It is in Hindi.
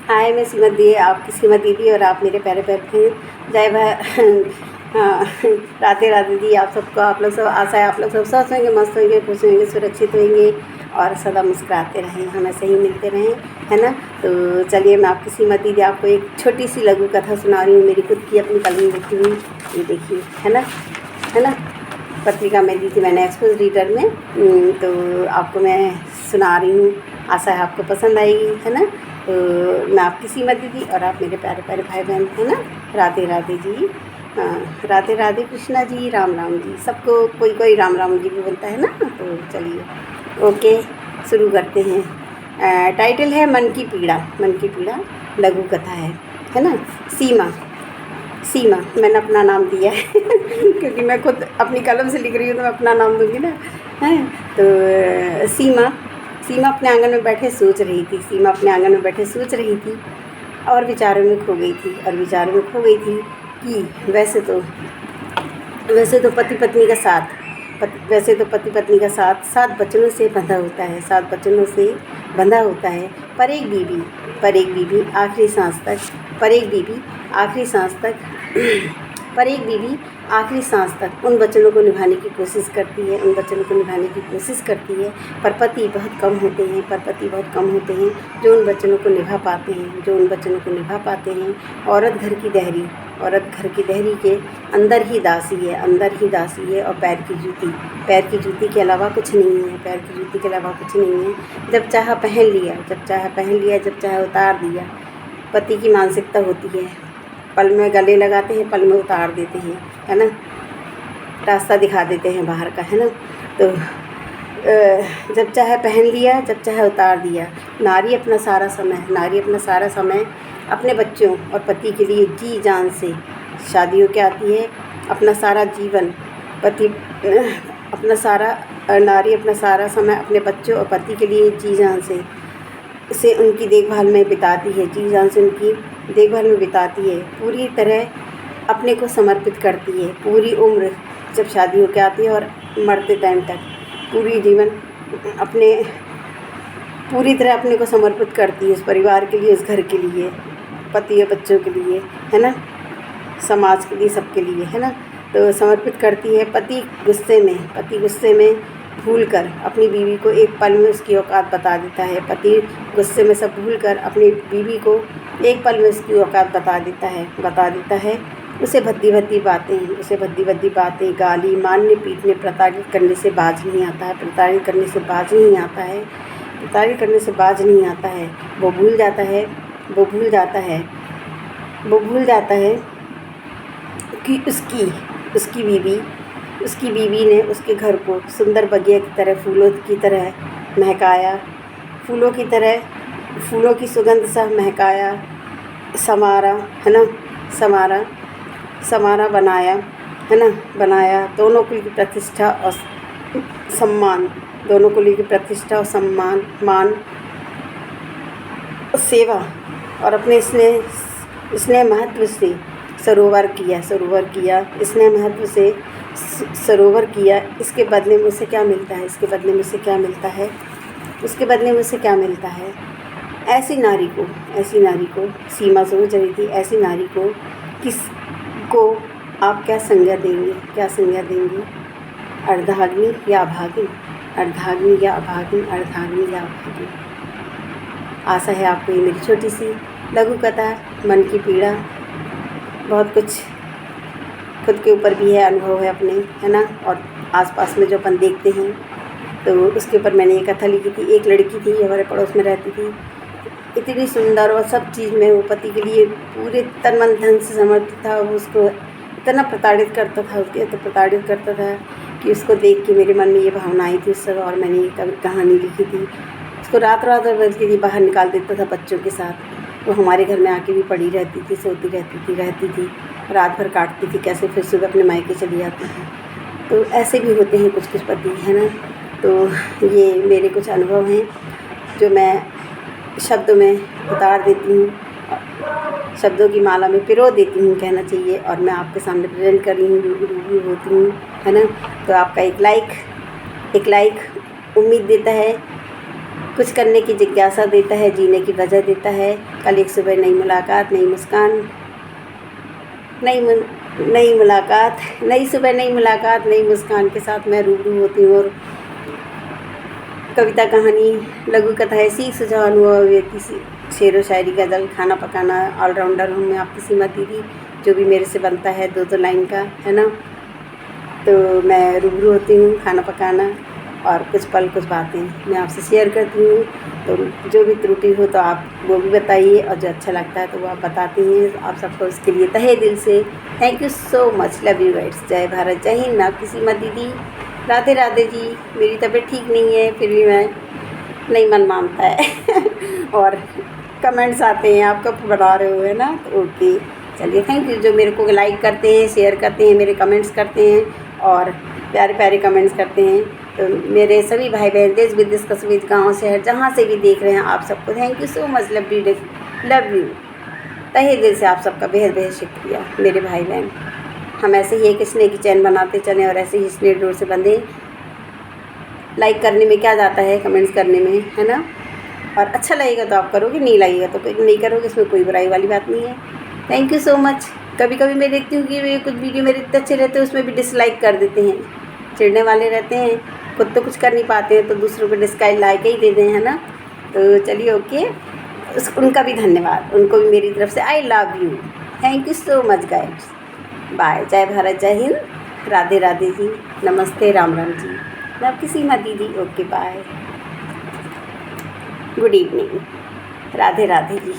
हाय, मैं श्रीमती, आपकी श्रीमती दी और आप मेरे प्यारे प्यारे थे। जय भाई। हाँ, राधे राधे दी। आप सबको, आप लोग सब, आशा है आप लोग सब स्वस्थ होंगे, मस्त होंगे, खुश होंगे, सुरक्षित होंगे और सदा मुस्कुराते रहें, हम ऐसे ही मिलते रहें, है ना। तो चलिए, मैं आपकी श्रीमती दी आपको एक छोटी सी लघु कथा सुना रही हूँ, मेरी खुद की अपनी कलम लिखी हुई। ये देखिए, है ना। पत्रिका में दी थी मैंने, एक्सपोज रीडर में। तो आपको मैं सुना रही हूँ, आशा है आपको पसंद आएगी, है ना। तो मैं आपकी श्रीमती दी और आप मेरे प्यारे प्यारे भाई बहन, है ना। राधे राधे जी। हाँ, राधे राधे कृष्णा जी, राम राम जी। सबको कोई कोई राम राम जी भी बोलता है ना। तो चलिए, ओके, शुरू करते हैं। टाइटल है मन की पीड़ा। मन की पीड़ा लघु कथा है ना। सीमा, सीमा मैंने अपना नाम दिया है क्योंकि मैं खुद अपनी कलम से लिख रही हूँ तो मैं अपना नाम दूँगी ना, है। तो सीमा, सीमा अपने आंगन में बैठे सोच रही थी। सीमा अपने आंगन में बैठे सोच रही थी और विचारों में खो गई थी, और विचारों में खो गई थी कि वैसे तो पति पत्नी का साथ, वैसे तो पति पत्नी का साथ 7 बचनों से बंधा होता है, 7 बचनों से बंधा होता है। पर एक बीवी आखिरी सांस तक, पर एक बीवी आखिरी सांस तक पर एक बीवी आखिरी सांस तक उन वचनों को निभाने की कोशिश करती है, उन वचनों को निभाने की कोशिश करती है। पर पति बहुत कम होते हैं जो उन वचनों को निभा पाते हैं, जो उन वचनों को निभा पाते हैं। औरत घर की देहरी के अंदर ही दासी है, और पैर की जूती के अलावा कुछ नहीं है, पैर की जूती के अलावा कुछ नहीं है। जब चाहा पहन लिया, जब चाहा उतार दिया। पति की मानसिकता होती है, पल में गले लगाते हैं, पल में उतार देते हैं, है ना। रास्ता दिखा देते हैं बाहर का, है ना। तो जब चाहे पहन लिया, जब चाहे उतार दिया। नारी अपना सारा समय अपने बच्चों और पति के लिए जी जान से शादी होके आती है। अपना सारा जीवन नारी अपना सारा समय अपने बच्चों और पति के लिए जी जान से उनकी देखभाल में बिताती है, जी जान से उनकी देखभाल में बिताती है। पूरी तरह अपने को समर्पित करती है, पूरी उम्र जब शादी होकर आती है और मरते टाइम तक पूरी तरह अपने को समर्पित करती है उस परिवार के लिए, उस घर के लिए, पति और बच्चों के लिए, है ना, समाज के लिए, सबके लिए, है ना। तो समर्पित करती है। पति गुस्से में भूलकर अपनी बीवी को एक पल में उसकी औकात बता देता है। पति गुस्से में सब भूलकर अपनी बीवी को एक पल में उसकी औकात बता देता है। उसे भद्दी भद्दी बातें, गाली, मारने, पीटने, प्रताड़ित करने से बाज नहीं आता है। वो भूल जाता है कि उसकी बीवी ने उसके घर को सुंदर बगिया की तरह, फूलों की सुगंध सा महकाया, समारा, बनाया। दोनों कुल की प्रतिष्ठा और सम्मान, मान और सेवा और अपने स्नेह महत्व से सरोवर किया। इसके बदले में उसे क्या मिलता है? ऐसी नारी को सीमा सोच रही थी, ऐसी नारी को किसको आप क्या संज्ञा देंगे? अर्धांगिनी या अभागिन? आशा है आपको ये मेरी छोटी सी लघु कथा, मन की पीड़ा, बहुत कुछ खुद के ऊपर भी है, अनुभव है अपने, है ना, और आसपास में जो अपन देखते हैं, तो उसके ऊपर मैंने ये कथा लिखी थी। एक लड़की थी, हमारे पड़ोस में रहती थी, इतनी सुंदर और सब चीज़ में वो पति के लिए पूरे तन मन धन से समर्पित था। वो उसको इतना प्रताड़ित करता था कि उसको देख के मेरे मन में ये भावना आई थी उस समय, और मैंने ये कहानी लिखी थी। उसको रात भर बल्कि थी, बाहर निकाल देता था बच्चों के साथ। वो हमारे घर में आके भी पड़ी रहती थी, सोती रहती थी, रात भर काटती थी कैसे, फिर सुबह अपने मायके चली जाती थी। तो ऐसे भी होते हैं कुछ पति, है ना। तो ये मेरे कुछ अनुभव हैं जो मैं शब्दों में उतार देती हूँ, शब्दों की माला में पिरो देती हूँ कहना चाहिए, और मैं आपके सामने प्रेजेंट कर रही हूँ, रूबरू होती हूँ, है ना। तो आपका एक लाइक उम्मीद देता है कुछ करने की जिज्ञासा देता है, जीने की वजह देता है। कल एक सुबह नई मुलाकात, नई मुस्कान, नई मुलाकात, नई सुबह, नई मुलाकात, नई मुस्कान के साथ मैं रूबरू होती हूँ। और कविता, कहानी, लघु कथाएँ, सीख, सुझाव, अनुभव, व्यक्ति, शेरो शायरी, गज़ल, खाना पकाना, ऑलराउंडर हूँ मैं आपकी सीमा दीदी। जो भी मेरे से बनता है 2-2 लाइन का, है ना, तो मैं रूबरू होती हूँ। खाना पकाना और कुछ पल, कुछ बातें मैं आपसे शेयर करती हूँ। तो जो भी त्रुटि हो तो आप वो भी बताइए, और जो अच्छा लगता है तो वो आप बताती हैं। आप सबको उसके लिए तहे दिल से thank you so much, love you guides. जय भारत, जय हिंद। मैं आपकी सीमा दीदी। राधे राधे जी। मेरी तबीयत ठीक नहीं है, फिर भी मैं नहीं मन मानता है और कमेंट्स आते हैं, आप कब बना रहे हो, है ना, तो ओके, चलिए थैंक यू। जो मेरे को लाइक करते हैं, शेयर करते हैं, मेरे कमेंट्स करते हैं और प्यारे प्यारे कमेंट्स करते हैं, तो मेरे सभी भाई बहन देश विदेश कस्बे गाँव शहर जहाँ से भी देख रहे हैं, आप सबको thank you so much, love you तहे दिल से। आप सबका बेहद बेहद शुक्रिया मेरे भाई बहन। हम ऐसे ही एक स्नेह की चैन बनाते चलें और ऐसे ही स्नेह डोर से बंधे। लाइक करने में क्या जाता है, कमेंट्स करने में, है ना, और अच्छा लगेगा तो आप करोगे, नहीं लगेगा तो नहीं करोगे, इसमें कोई बुराई वाली बात नहीं है। Thank you so much. कभी कभी मैं देखती हूँ कि कुछ वीडियो मेरे इतने अच्छे रहते हैं, उसमें भी डिसलाइक कर देते हैं, चिढ़ने वाले रहते हैं। खुद तो कुछ कर नहीं पाते हैं तो दूसरों को डिसलाइक ही दे दें, है ना। तो चलिए ओके, उनका भी धन्यवाद, उनको भी मेरी तरफ से I love you, thank you so much guides. Bye. जय भारत, जय हिंद। राधे राधे जी, नमस्ते, राम राम जी। मैं आपकी सीमा दीदी। Okay bye, good evening, Radhe Radhe जी।